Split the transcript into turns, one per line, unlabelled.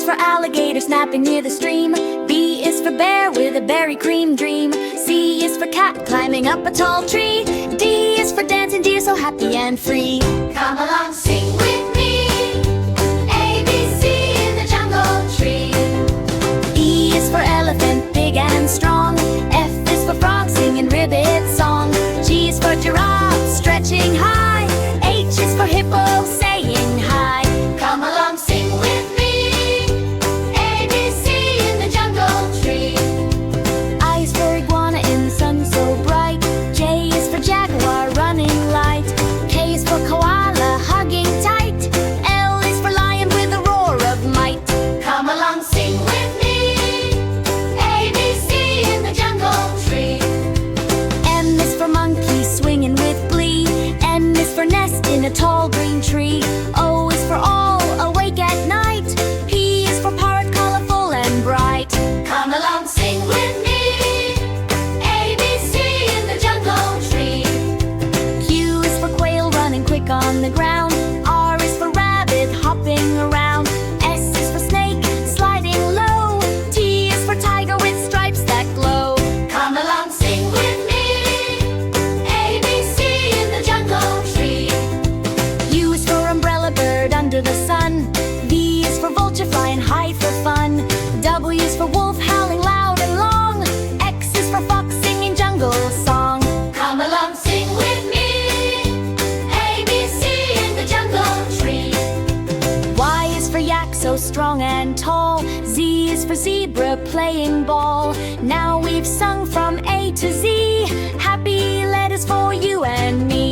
for alligator snapping near the stream. B is for bear with a berry cream dream. C is for cat climbing up a tall tree. D is for dancing deer so happy and free.
Come along, sing with me. A, B, C in the jungle tree.
E is for elephant, big and strong. F is for frog singing ribbit song. G is for giraffe, stretching high. H is for hippo, saying hi.
Come along, sing with me. A, B, C in the jungle tree.
I is for iguana in the sun so bright. J is for jaguar, running light. K is for koala, hugging tight. L is for lion with a roar of might.
Come along, sing with me. A, B, C in the jungle tree.
M is for monkey, swinging with glee. N is for nest in a tall green tree. O is for all, awake at night. P is for parrot, colorful and bright.
Come along, sing with me. A, B, C in the jungle tree.
Q is for quail, running quick on the ground. R is for rabbit, hopping around. S is for snake, sliding low. T is for tiger with stripes that glow.
Come along, sing with me. A, B, C in the jungle tree.
U is for umbrella bird under the sun. V is for vulture flying high for fun. W is for wolf howling loud and long. X is for fox singing jungle song.
Come along, sing with me. A, B, C in the jungle tree.
Y is for yak so strong and tall. Z is for zebra playing ball. Now we've sung from A to Z. Happy letters for you and me.